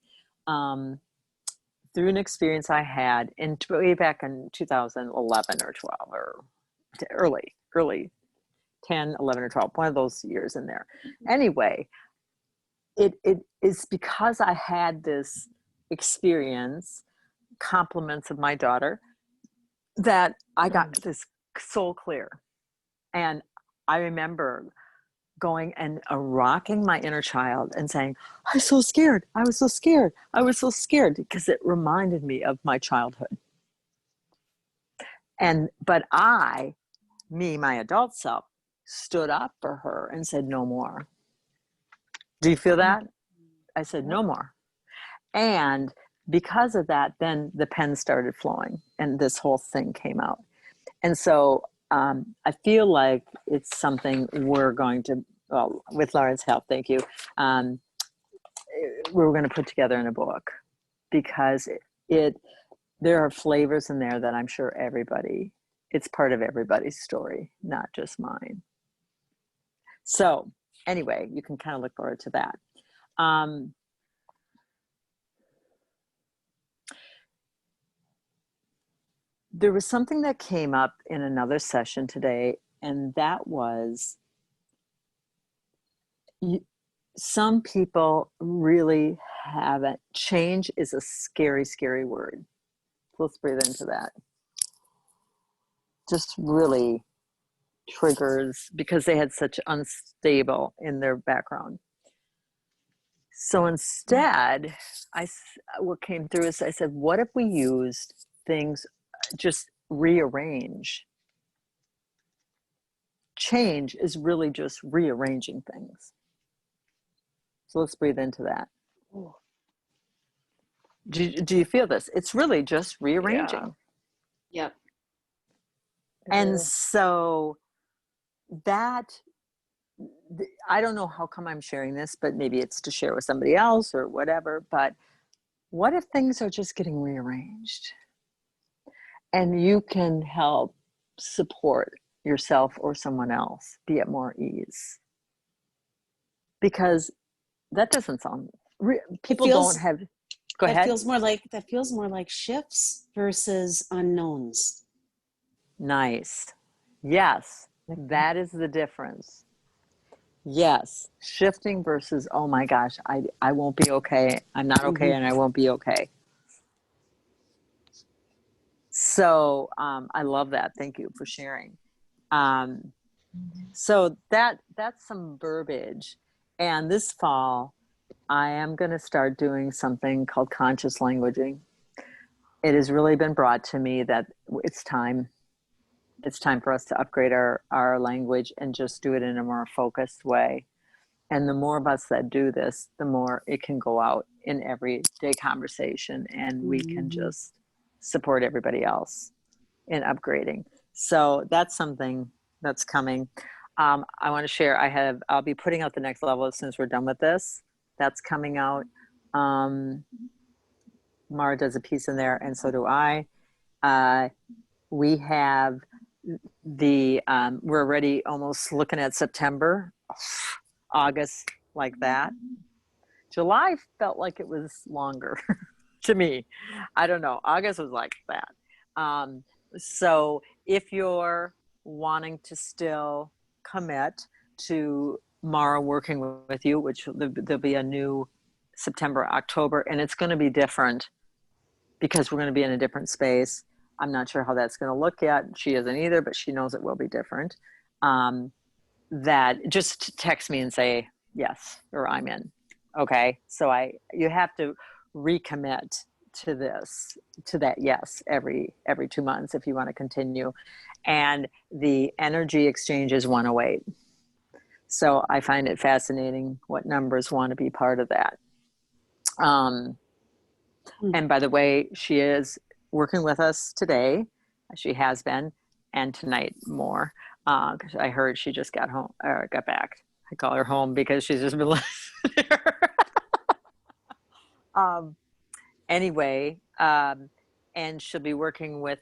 through an experience I had way back in 2011 or 12 or early 10, 11 or 12, one of those years in there. Anyway, it is because I had this experience, compliments of my daughter, that I got this soul clear. And I remember going and rocking my inner child and saying, I was so scared. I was so scared. I was so scared, because it reminded me of my childhood. But my adult self, stood up for her and said, no more. Do you feel that? I said, no more. And because of that, then the pen started flowing and this whole thing came out. And so I feel like it's something we're going to, well, with Lauren's help, thank you, we're going to put together in a book, because there are flavors in there that I'm sure it's part of everybody's story, not just mine. So anyway, you can kind of look forward to that. There was something that came up in another session today, and that was some people really haven't. Change is a scary, scary word. Let's breathe into that. Just really triggers, because they had such unstable in their background. So instead, what came through is I said, what if we used things, just rearrange? Change is really just rearranging things. So let's breathe into that. Do you feel this? It's really just rearranging. Yep. And so that, I don't know how come I'm sharing this, but maybe it's to share with somebody else or whatever. But what if things are just getting rearranged and you can help support yourself or someone else be at more ease? Because that doesn't sound, people feels- don't have, go ahead. That feels more like shifts versus unknowns. Nice. Yes, that is the difference. Yes, shifting versus, oh my gosh, I won't be okay. I'm not okay, and I won't be okay. So I love that. Thank you for sharing. So that's some verbiage. And this fall, I am going to start doing something called conscious languaging. It has really been brought to me that it's time. It's time for us to upgrade our language and just do it in a more focused way. And the more of us that do this, the more it can go out in everyday conversation, and we can just support everybody else in upgrading. So that's something that's coming. I want to share, I'll be putting out the next level as soon as we're done with this. That's coming out. Mara does a piece in there, and so do I. We have we're already almost looking at September, August, like that. July felt like it was longer to me. I don't know. August was like that. So if you're wanting to still commit to Mara working with you, which there'll be a new September, October, and it's going to be different because we're going to be in a different space. I'm not sure how that's going to look yet. She isn't either, but she knows it will be different. That just text me and say yes, or I'm in. Okay. So you have to recommit to that yes, every 2 months if you want to continue. And the energy exchange is 108. So I find it fascinating what numbers want to be part of that. And by the way, she is working with us today. She has been, and tonight more. Because I heard she just got home, or got back. I call her home because she's just been there. Anyway, and she'll be working with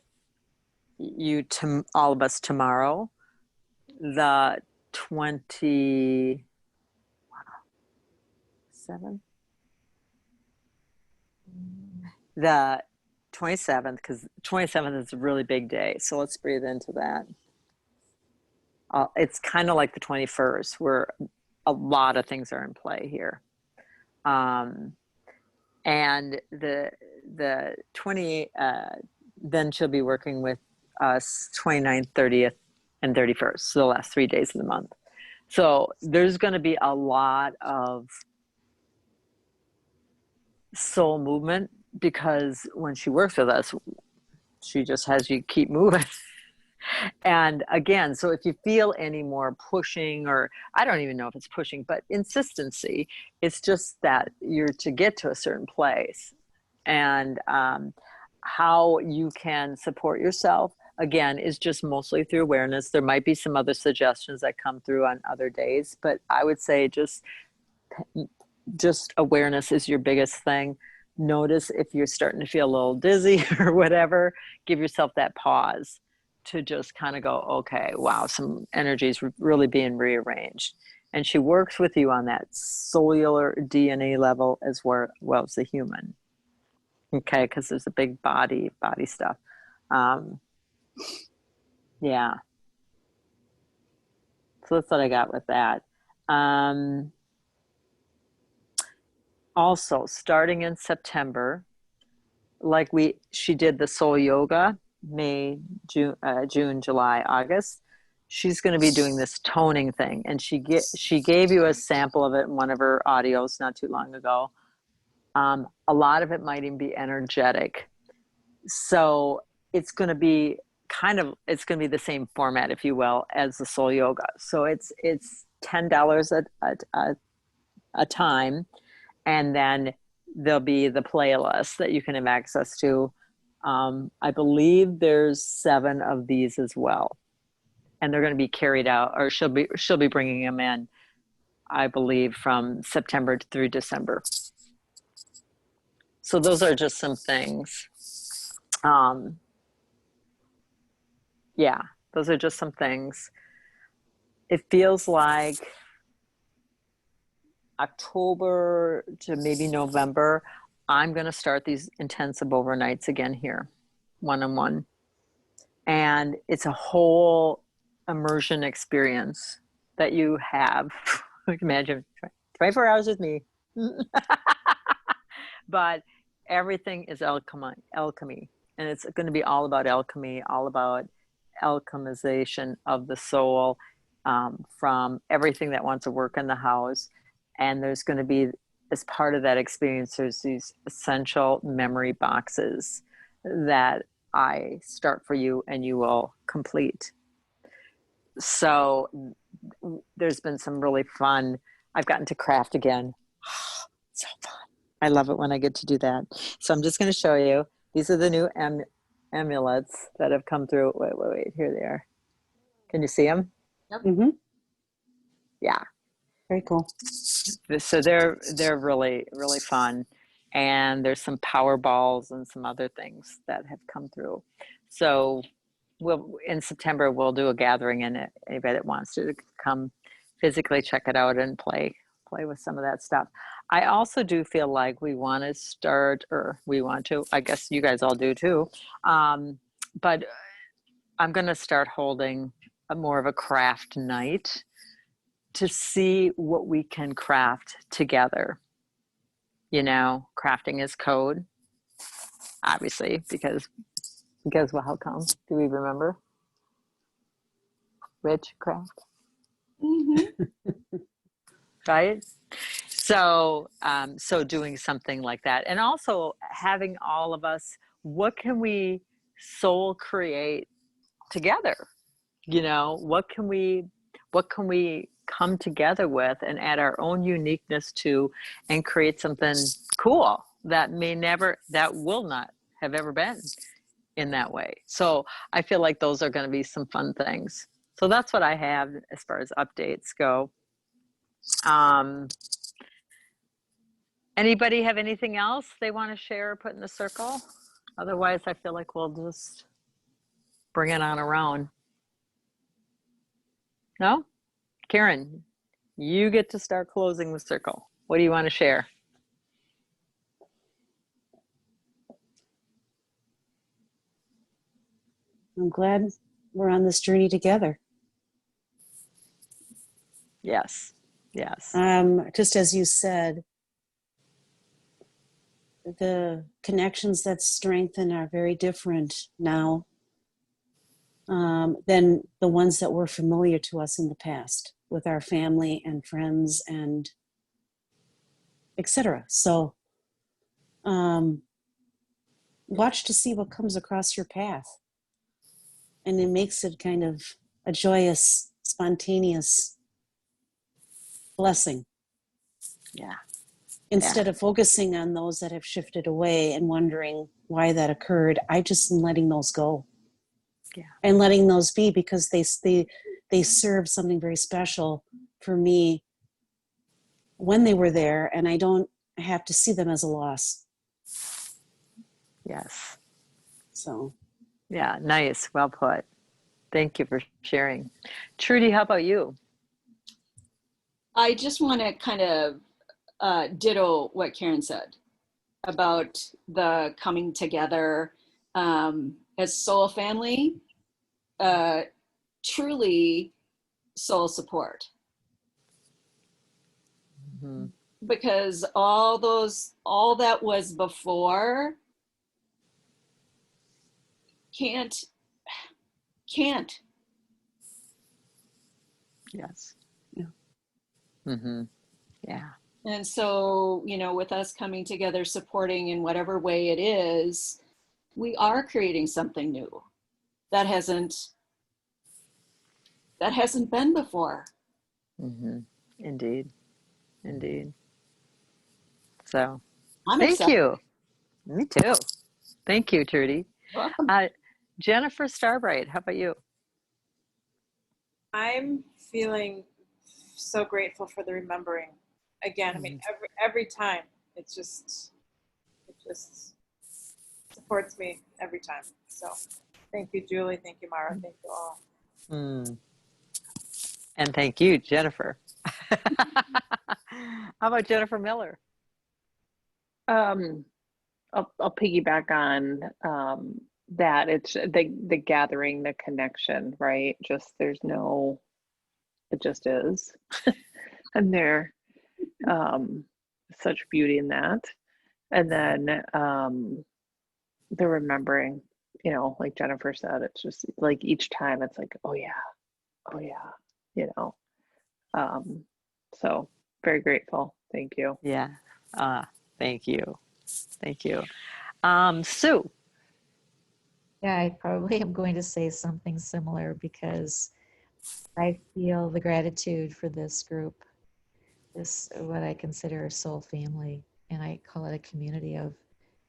you, all of us tomorrow, the 27th. The 27th, because 27th is a really big day. So let's breathe into that. It's kind of like the 21st, where a lot of things are in play here. And the 20, then she'll be working with us 29th, 30th, and 31st. So the last 3 days of the month. So there's going to be a lot of soul movement, because when she works with us, she just has you keep moving. And again, so if you feel any more pushing, or I don't even know if it's pushing, but insistency, it's just that you're to get to a certain place. And how you can support yourself, again, is just mostly through awareness. There might be some other suggestions that come through on other days, but I would say just awareness is your biggest thing. Notice if you're starting to feel a little dizzy or whatever, give yourself that pause to just kind of go, okay, wow, some energy is really being rearranged. And she works with you on that cellular DNA level as well as the human. Okay, because there's a big body stuff. Yeah. So that's what I got with that. Also, starting in September, like she did the soul yoga, May, June, July, August. She's going to be doing this toning thing, and she gave you a sample of it in one of her audios not too long ago. A lot of it might even be energetic. So it's going to be the same format, if you will, as the soul yoga. So it's $10 a time. And then there'll be the playlist that you can have access to. I believe there's 7 of these as well, and they're going to be carried out, or she'll be bringing them in, I believe, from September through December. So those are just some things. Yeah, those are just some things. It feels like October to maybe November, I'm going to start these intensive overnights again here, one-on-one. And it's a whole immersion experience that you have. Imagine 24 hours with me. But everything is alchemy. And it's going to be all about alchemy, all about alchemization of the soul, from everything that wants to work in the house. And there's going to be, as part of that experience, there's these essential memory boxes that I start for you and you will complete. So there's been some really fun. I've gotten to craft again. So fun. I love it when I get to do that. So I'm just going to show you. These are the new amulets that have come through. Wait. Here they are. Can you see them? Mm-hmm. Yeah. Very cool. So they're really, really fun. And there's some power balls and some other things that have come through. So in September, we'll do a gathering, and anybody that wants to come physically check it out and play with some of that stuff. I also do feel like we want to start, or we want to, I guess you guys all do too. But I'm going to start holding more of a craft night to see what we can craft together. You know, crafting is code, obviously, because well, how come? Do we remember? Witchcraft? Mm-hmm. Right? So doing something like that, and also having all of us, what can we soul create together? You know, what can we come together with and add our own uniqueness to, and create something cool that will not have ever been in that way. So I feel like those are going to be some fun things. So that's what I have as far as updates go. Anybody have anything else they want to share or put in the circle? Otherwise, I feel like we'll just bring it on around. No? Karen, you get to start closing the circle. What do you want to share? I'm glad we're on this journey together. Yes. Just as you said, the connections that strengthen are very different now than the ones that were familiar to us in the past with our family and friends and etc. So watch to see what comes across your path. And it makes it kind of a joyous, spontaneous blessing. Yeah. Instead of focusing on those that have shifted away and wondering why that occurred, I just am letting those go. Yeah. And letting those be, because they serve something very special for me when they were there, and I don't have to see them as a loss. Yes. So. Yeah, nice. Well put. Thank you for sharing. Trudy, how about you? I just want to kind of ditto what Karen said about the coming together as soul family, truly soul support. Mm-hmm. Because all that was before can't. Yes. Yeah. Mm-hmm. Yeah. And so, you know, with us coming together, supporting in whatever way it is, we are creating something new that hasn't been before. Mm-hmm. Indeed. So I'm thank excited. you. Me too. Thank you, Trudy. Welcome. Jennifer Starbright, how about you? I'm feeling so grateful for the remembering. Again, I mean, every time it just supports me every time. So thank you, Julie. Thank you, Mara. Thank you all. Mm. And thank you, Jennifer. How about Jennifer Miller? I'll piggyback on that. It's the gathering, the connection, right? Just it just is. And there such beauty in that. And then the remembering, like Jennifer said, it's just like each time it's like, oh yeah, so very grateful. Thank you. Yeah. Thank you. Thank you. Sue. Yeah, I probably am going to say something similar because I feel the gratitude for this group, this what I consider a soul family, and I call it a community of,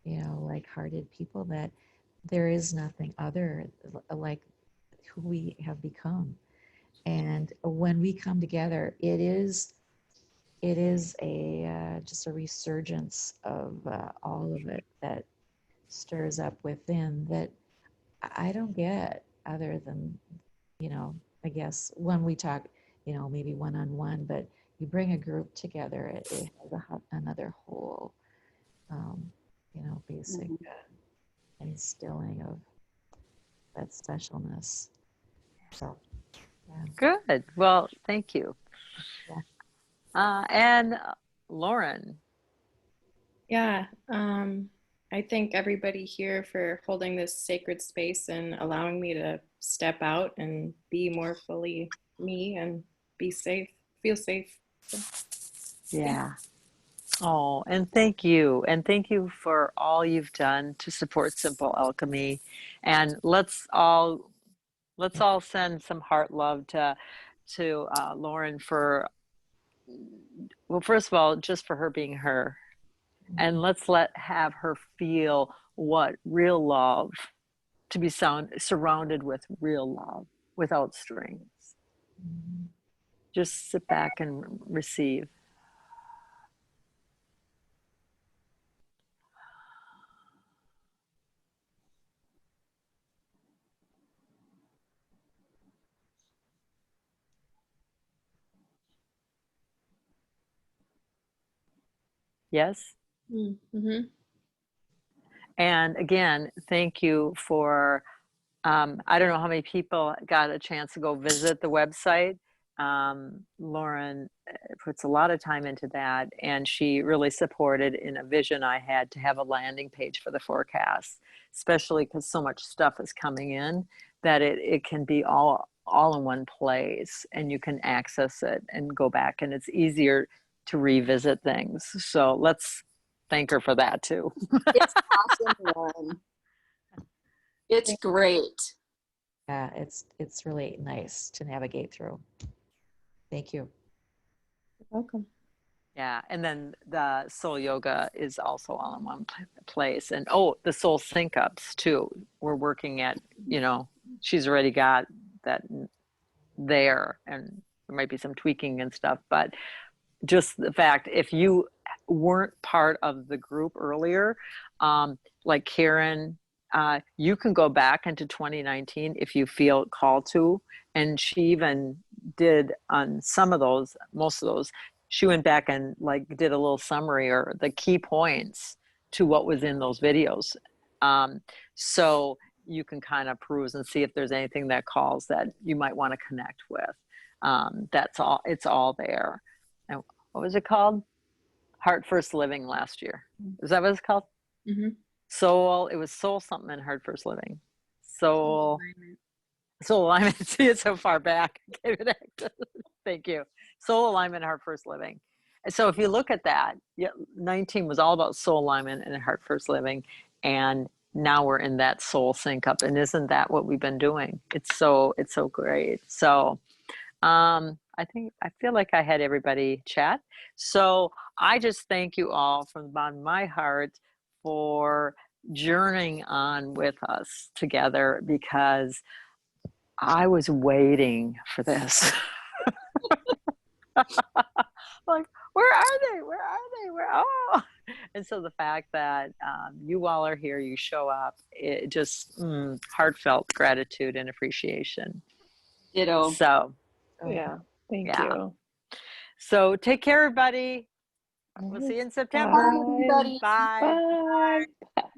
like-hearted people that there is nothing other like who we have become. And when we come together, it is a just a resurgence of all of it that stirs up within that I don't get other than, I guess when we talk, maybe one-on-one, but you bring a group together, it has another whole, basic instilling of that specialness. So, yeah. Good. Well, thank you. Yeah. And Lauren. Yeah, I thank everybody here for holding this sacred space and allowing me to step out and be more fully me and be safe, feel safe. So, Yeah. Oh, and thank you. And thank you for all you've done to support Simple Alchemy. And let's all send some heart love to Lauren for, well, first of all, just for her being her. And let's have her feel what real love, to be surrounded with real love without strings. Just sit back and receive. Yes? mm-hmm. And again, thank you for, I don't know how many people got a chance to go visit the website. Lauren puts a lot of time into that, and she really supported in a vision I had to have a landing page for the forecast, especially because so much stuff is coming in that it can be all in one place, and you can access it and go back, and it's easier to revisit things. So let's thank her for that too. It's awesome, Lauren. It's great. Yeah, it's really nice to navigate through. Thank you. You're welcome. Yeah, and then the soul yoga is also all in one place. And the soul sync ups too. We're working at, she's already got that there, and there might be some tweaking and stuff, but just the fact, if you weren't part of the group earlier, like Karen, you can go back into 2019 if you feel called to. And she even did on some of those, most of those, she went back and like did a little summary or the key points to what was in those videos. So you can kind of peruse and see if there's anything that calls that you might want to connect with. That's all, it's all there. And what was it called? Heart First Living last year. Is that what it's called? Mm-hmm. Soul, it was Soul something in Heart First Living. Soul Alignment. See it so far back. Thank you. Soul Alignment, Heart First Living. And so if you look at that, 19 was all about soul alignment and Heart First Living. And now we're in that soul sync up. And isn't that what we've been doing? It's so great. So I feel like I had everybody chat. So I just thank you all from the bottom of my heart for journeying on with us together, because I was waiting for this. Like, where are they? Where are they? Where? Oh, and so the fact that you all are here, you show up, it just heartfelt gratitude and appreciation. Ditto. So, Yeah. Thank Yeah. you. so take care, everybody. We'll see you in September. Bye. Everybody. Bye. Bye.